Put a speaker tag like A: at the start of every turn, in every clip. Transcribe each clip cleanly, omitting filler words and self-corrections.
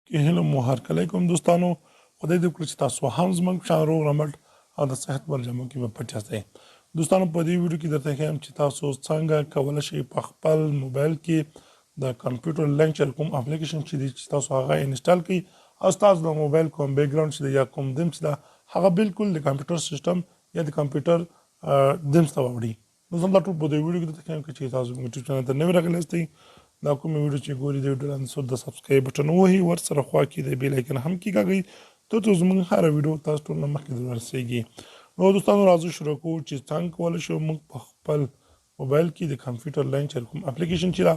A: کې هیله مو هرکلی کوم دوستانو. خدای دې وکړي چې تاسو هم زموږ په شان روغ رمټ او د صحت بر جامو کې به پټ یاستئ. دوستانو په دې ویډیو کې درته ښیم چې تاسو څنګه کولی شئ په خپل موبایل کې د کمپیوټر لینچر کوم اپلیکیشن چې دی چې تاسو هغه انسټال کړئ او ستاسو د موبایل کوم بیک ګراوند چې دی یا کوم دیم چې ده هغه بالکل د کمپیوټر سیسټم یا د کمپیوټر دیمز ته وړي. دوستانو دا ټول په دې ویډیو کې درته ښیم چې تاسو زموږ یوټیوب چینل ته نوي راغلي یاستئ. دا کومه ویډیو چې ګوري د ویډیو لاندې سور د سبسکرایب بټن ووهئ، ورسره خوا کې د بیل آیکن هم کېکاږئ تر څو زموږ هره ویډیو تاسو ټول نه مخکې ورسیږي. نو دوستانو راځو شروع کوو چې څنګه کولی شو موږ په خپل موبایل کې د کمپیوټر لینچر کوم اپلیکیشن چې ده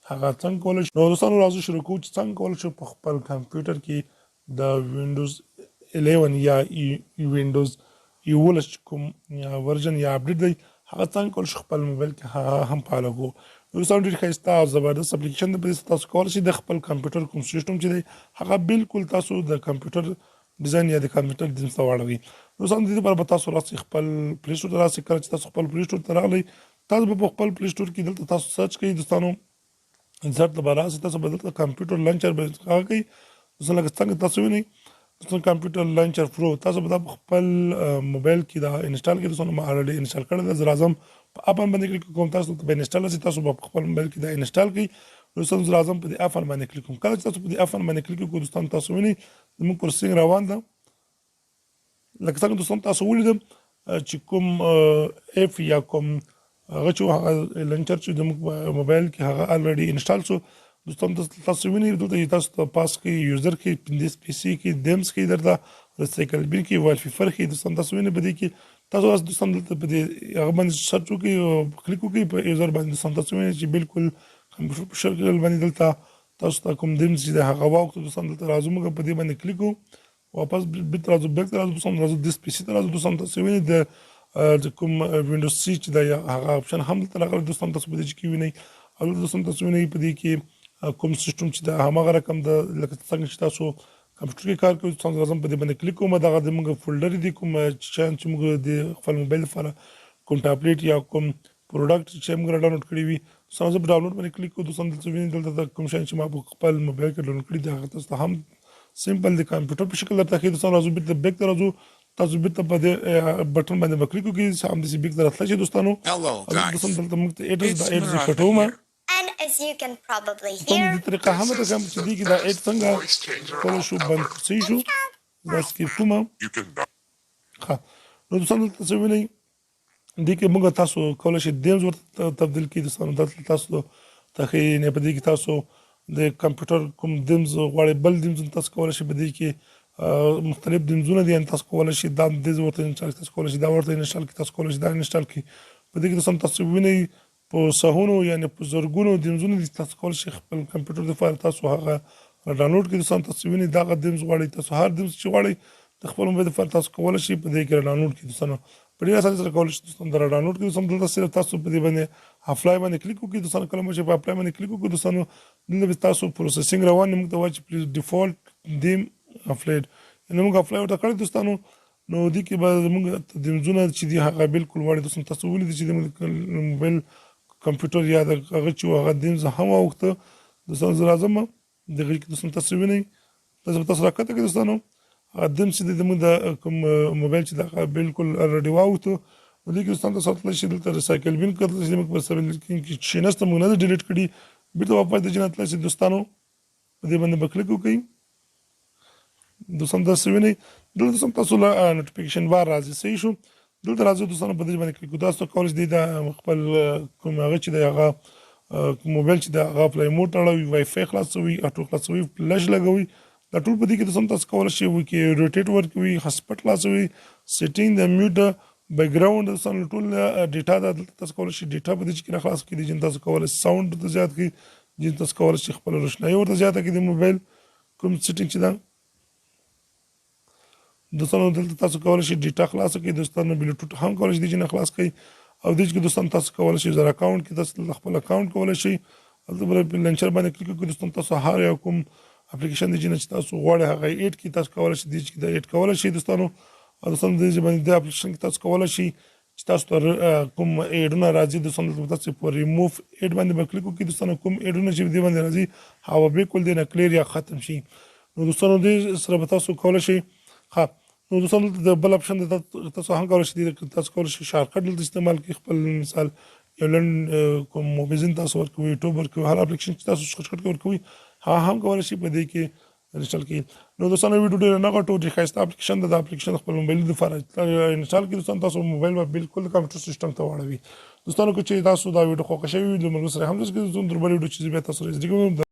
A: هغه څنګه کولی شو. نو دوستانو راځو شروع کوو چې څنګه کولی شو په خپل کمپیوټر کې د وینډوز 11 یا وینډوز 11 کوم ورژن یا اپډیټ دی هغه څنګه کولی شو خپل موبایل کې هغه هم فعاله کړو. دوستانو ډېر ښایسته او زبردست اپلیکیشن دی. په دې تاسو کولی شئ د خپل کمپیوټر کوم سیسټم چې دی هغه بالکل تاسو د کمپیوټر ډیزاین یا د کمپیوټر دیمز ته واړوئ. دوستانو د دې لپاره به تاسو راسئ خپل پلی سټور ته راسئ. کله چې تاسو خپل پلی سټور ته راغلئ تاسو به په خپل پلی سټور کې دلته تاسو سرچ کوئ. دوستانو انسرټ ته به راسئ، تاسو به دلته کمپیوټر لانچر به هغه کوئ. دوستانو لکه څنګه تاسو وینئ دوستانو کمپیوټر لانچر پرو تاسو به دا په خپل موبایل کې دا انسټال کړئ. دوستانو ما الریډي انسټال کړی ده. زه راځم په اپ باندې کلیک کوم، تاسو ته به انسټال راسي، تاسو به په خپل موبایل کې دا انسټال کړئ. دوستانو زه راځم په دې اپ باندې کلیک کوم. کله چې تاسو په دې اپ باندې کلیک وکړئ دوستانو تاسو وینئ زموږ پروسیسینګ روان ده. لکه څنګه دوستانو تاسو ولیدم چې کوم اف یا کوم هغه چې هغه لانچر چې زموږ موبایل کې هغه الریډي انسټال شو. دوستانو تاسو وینئ دلته تاسو ته پاس کې یوزر کې پنځه پی سي کې دیمز کې درته ریسایکل بین کې والفیفر کې دوستانو تاسو وینئ په دې کې تاسو دوستانو دلته په دې هغه باندې سرچ وکړئ او کلیک وکړئ په یوزر باندې. دوستانو تاسو وینئ چې بالکل کمپیوټر په شکل باندې دلته تاسو ته کوم دیمز چې دی هغه واوښته. دوستانو دلته راځو موږ په دې باندې کلیک کوو واپس بیرته راځو بیک ته راځو. دوستانو راځو دس پی سي ته راځو. دوستانو تاسو وینئ د کوم وینډوز سی چې دی هغه اپشن هم دلته راغلی. دوستانو تاسو په دې کې وینئ او دلته دوستانو تاسو وینئ په دې کې کوم سیسټم چې د هماغه رقم د لکه څنګه چې تاسو کمپیوټر کې کار کوئ. دوستانو راځم په دې باندې کلیک کوم. دغه زموږ فولډر دي کوم شیان چې موږ د خپل موبایل لپاره کوم ټابلیټ یا کوم پروډکټ چې موږ ډاونلوډ کړی وي دوستانو زه په ډاونلوډ باندې کلیک کوم. دوستانو دلته وینئ دلته کوم شیان چې ما په خپل موبایل کې ډاونلوډ کړي دي هغه تاسو ته هم سمپل د کمپیوټر په شکل درته ښیي. دوستانو راځو بیرته بیک ته راځو. تاسو بیرته په دې بټن باندې به کلیک وکړئ همداسې بیک ته راتلی شئ. دوستانو دوستانو دلته موږ ته ایډرس دا ایډرس یې کټوم.
B: As you can probably
A: دوستانو
B: hear,
A: دې طریقه هم ته کوم چې دې کې دا ایډ څنګه کولی شو بند صحیح شو دا سکیپ کوم. ښه نو دوستانو دلته څه وینئ دې کې موږ تاسو کولی شئ دیمز ورته تبدیل کړئ. دوستانو دلته تاسو ته ښیي نه په دې کې تاسو د کمپیوټر کوم دیمز غواړئ بل دیمز تاسو کولی شئ په دې کې مختلف دیمزونه دي یعنې تاسو کولی شئ دا دیز ورته انسټال کړئ، تاسو کولی شئ دا ورته انسټال کړئ، تاسو کولی شئ دا انسټال کړئ. په دې کې دوستانو تاسو وینئ په سهونو یعنې په زرګونو دیمزونه دي. تاسو کولی شئ خپل کمپیوټر لپاره تاسو هغه ډاونلوډ کړئ. دوستانو تاسو وینئ دغه دیمز غواړئ تاسو هر دیمز چې غواړئ د خپل موبایل لپاره تاسو کولی شئ په دې کې ډاونلوډ کړئ. دوستانو په ډېر اسانۍ سره کولی شئ دوستانو دا ډاونلوډ کړئ. دوستانو دلته صرف تاسو په دې باندې اپلای باندې کلیک وکړئ. دوستانو کله مو چې په اپلای باندې کلیک وکړو دوستانو دلته به تاسو پروسیسینګ روان موږ ته وایي چې پلیز ډیفالټ دیم اپلایډ یعنې موږ اپلای ورته کړی. دوستانو نو دې کې به زموږ دیمزونه چې دي هغه بالکل غواړي. دوستانو تاسو ولیدئ چې د موبایل کمپیوټر یا د هغه چې هغه دیمز هم واوښته. دوستانو زه راځم دغه کې دوستانو تاسو وینئ تاسو راکښته کړئ. دوستانو هغه دیمز چې دی زموږ د کوم موبایل چې د هغه بالکل الریډي واوښته نو دې کې دوستانو تاسو راتلی شئ دلته ریسایکل بین کتلی شئ. موږ په ریسایکل کې چې نسته موږ نه ده ډیلیټ کړي بېرته واپس د جنت تللی شئ. دوستانو په دې باندې به کلیک وکړئ. دوستانو تاسو وینئ دلته دوستانو تاسو له نوټیفیکیشن بار راځي صحیح شو. دلته راځو دوستانو په دې باندې کلیک وکړو. تاسو کولی شئ د خپل کوم هغه چې دی هغه موبایل چې دی هغه فلای موډ تړوي، وای فای خلاصوي، اټو خلاصوي، فلش لګوي. دا ټول په دې کې دوستانو تاسو کولی شئ کې روټیټ ورکوي، هاسپټ خلاصوي، سیټینګ د میوټ بیک ګراوند دوستانو ټول ډیټا ده. دلته تاسو کولی شئ ډیټا په دې چې کې راخلاص کړئ. جن تاسو کولی شئ ساوند ورته زیات کړئ، جن تاسو کولی شئ خپله روشنایي ورته زیاته کړئ د موبایل کوم سیټینګ چې ده. دوستانو دلته تاسو کولی شئ ډیټا خلاصه کړئ. دوستانو بلوټوټ هم کولی شئ دې چې نه خلاص کړئ او دې کې دوستانو تاسو کولی شئ زر اکاونټ کې تاسو خپل اکاونټ کولی شئ. هلته به لنچر باندې کلیک وکړئ. دوستانو تاسو هر یو کوم اپلیکیشن دی چې تاسو غواړئ هغه ایډ کړئ تاسو کولی شئ دې چې دا ایډ کولی شئ. دوستانو دوستانو دې باندې د اپلیکیشن کې تاسو کولی شئ چې تاسو ته کوم ایډونه راځي دوستانو تاسو په ریموف ایډ باندې به کلیک وکړئ. دوستانو کوم ایډونه چې دې باندې راځي هغه بالکل دې نه کلیر یا ختم شي. نو دوستانو دې سره به تاسو کولی شئ نو دوستانو د بل اپشن د تاسو هم کولی شئ تاسو کولی شئ شارټکټ دلته استعمال کړئ خپل مثال یو لنډ کوم موبایل تاسو ورکوئ یوټیوب ورکوئ هر اپلیکیشن چې تاسو شارټکټ کې ورکوئ هغه هم کولی شئ په دې کې انسټال کړئ نو دوستانو ویډیو ډېر نه غټو چې ښایسته اپلیکیشن د اپلیکیشن خپل موبایل لپاره انسټال کړئ دوستانو تاسو موبایل به بالکل د کمپیوټر سیسټم ته واړوي دوستانو که چې تاسو دا ویډیو خوښه شوې وي د ملګرو سره هم ځکه چې بل ویډیو چې بیا تاسو راځي